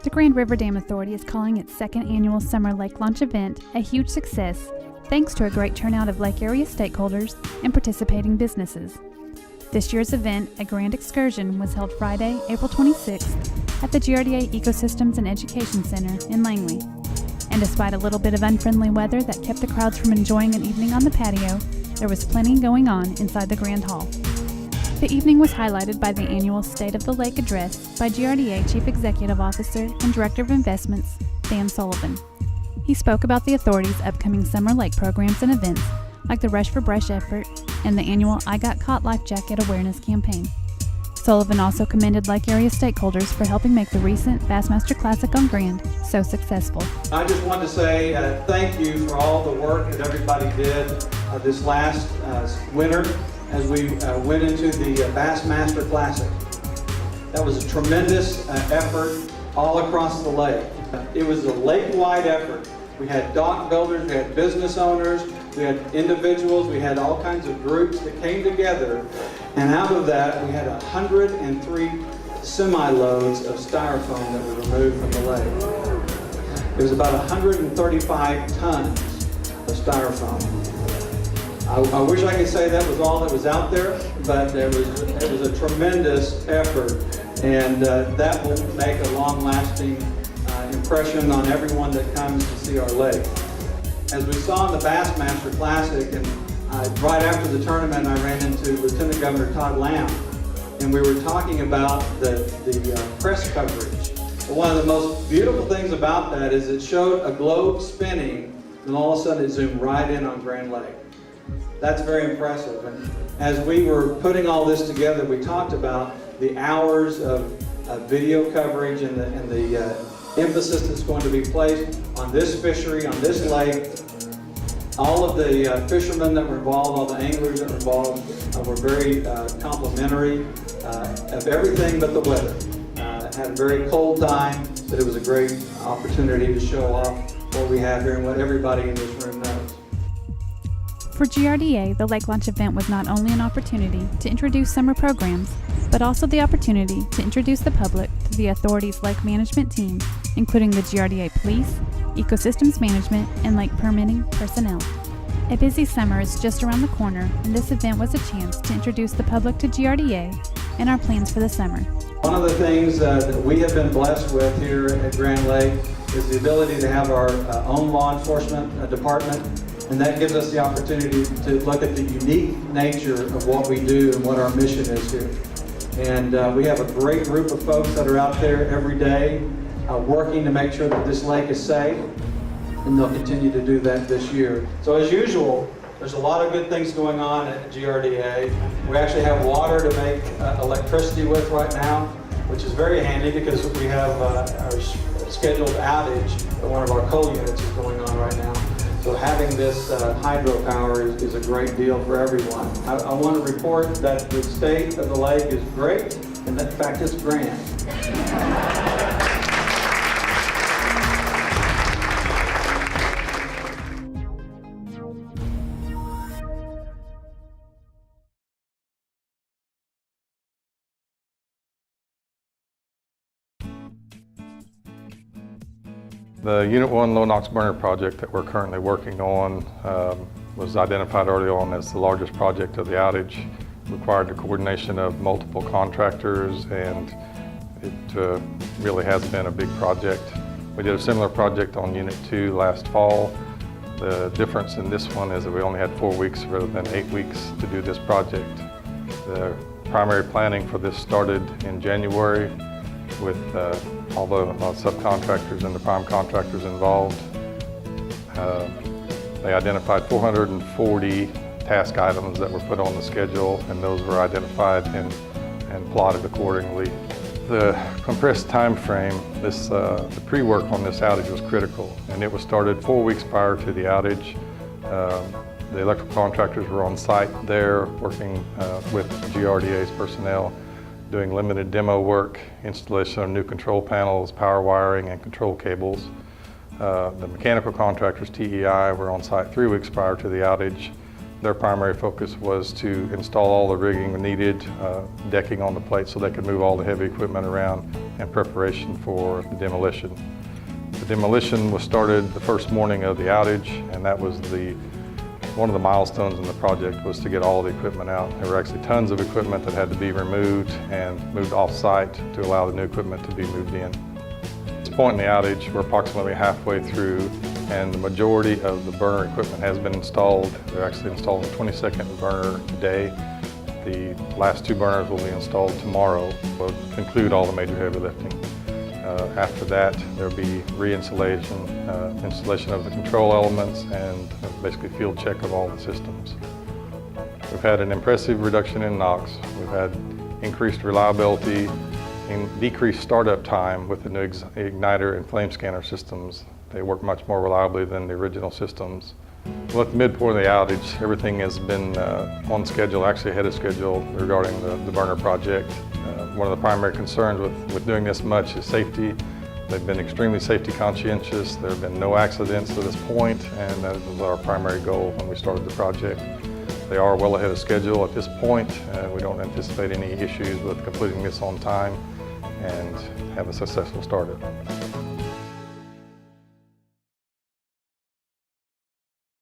The Grand River Dam Authority is calling its second annual Summer Lake Launch event a huge success thanks to a great turnout of lake area stakeholders and participating businesses. This year's event, a grand excursion, was held Friday, April 26th at the GRDA Ecosystems and Education Center in Langley. And despite a little bit of unfriendly weather that kept the crowds from enjoying an evening on the patio, there was plenty going on inside the Grand Hall. The evening was highlighted by the annual State of the Lake address by GRDA Chief Executive Officer and Director of Investments, Dan Sullivan. He spoke about the authority's upcoming summer lake programs and events like the Rush for Brush effort and the annual I Got Caught Life Jacket Awareness campaign. Sullivan also commended lake area stakeholders for helping make the recent Bassmaster Classic on Grand so successful. I just want to say thank you for all the work that everybody did this last winter as we went into the Bassmaster Classic. That was a tremendous effort all across the lake. It was a lake-wide effort. We had dock builders, we had business owners, we had individuals, we had all kinds of groups that came together, and out of that we had 103 semi-loads of styrofoam that were removed from the lake. It was about 135 tons of styrofoam. I wish I could say that was all that was out there, but it was a tremendous effort, and that will make a long-lasting impression on everyone that comes to see our lake. As we saw in the Bassmaster Classic, and right after the tournament I ran into Lieutenant Governor Todd Lamb, and we were talking about the press coverage. One of the most beautiful things about that is it showed a globe spinning, and all of a sudden it zoomed right in on Grand Lake. That's very impressive. And as we were putting all this together, we talked about the hours of video coverage and the emphasis that's going to be placed on this fishery, on this lake. All of the fishermen that were involved, all the anglers that were involved were very complimentary of everything but the weather. Had a very cold time, but it was a great opportunity to show off what we have here and what everybody in this room knows. For GRDA, the Lake Launch event was not only an opportunity to introduce summer programs, but also the opportunity to introduce the public to the authority's lake management team, including the GRDA Police, Ecosystems Management, and lake permitting personnel. A busy summer is just around the corner, and this event was a chance to introduce the public to GRDA and our plans for the summer. One of the things that we have been blessed with here at Grand Lake is the ability to have our own law enforcement department, and that gives us the opportunity to look at the unique nature of what we do and what our mission is here. And we have a great group of folks that are out there every day working to make sure that this lake is safe, and they'll continue to do that this year. So as usual, there's a lot of good things going on at GRDA. We actually have water to make electricity with right now, which is very handy because we have our scheduled outage at one of our coal units is going on right now. So having this hydropower is a great deal for everyone. I want to report that the state of the lake is great, and in fact it's grand. The Unit 1 low NOx burner project that we're currently working on was identified early on as the largest project of the outage. Required the coordination of multiple contractors, and it really has been a big project. We did a similar project on Unit 2 last fall. The difference in this one is that we only had 4 weeks rather than 8 weeks to do this project. The primary planning for this started in January with all the subcontractors and the prime contractors involved. They identified 440 task items that were put on the schedule, and those were identified and plotted accordingly. The compressed time frame, the pre-work on this outage was critical, and it was started 4 weeks prior to the outage. The electrical contractors were on site there working with GRDA's personnel, doing limited demo work, installation of new control panels, power wiring, and control cables. The mechanical contractors, TEI, were on site 3 weeks prior to the outage, Their primary focus was to install all the rigging needed, decking on the plate so they could move all the heavy equipment around in preparation for the demolition. The demolition was started the first morning of the outage, and that was one of the milestones in the project was to get all the equipment out. There were actually tons of equipment that had to be removed and moved off-site to allow the new equipment to be moved in. At this point in the outage, we're approximately halfway through, and the majority of the burner equipment has been installed. They're actually installing the 22nd burner today. The last 2 burners will be installed tomorrow. We'll conclude all the major heavy lifting. After that, there'll be re-installation, installation of the control elements, and basically field check of all the systems. We've had an impressive reduction in NOx. We've had increased reliability and decreased startup time with the new igniter and flame scanner systems. They work much more reliably than the original systems. Well, at the midpoint of the outage, everything has been on schedule, actually ahead of schedule regarding the burner project. One of the primary concerns with doing this much is safety. They've been extremely safety conscientious. There have been no accidents to this point, and that was our primary goal when we started the project. They are well ahead of schedule at this point. We don't anticipate any issues with completing this on time and have a successful startup.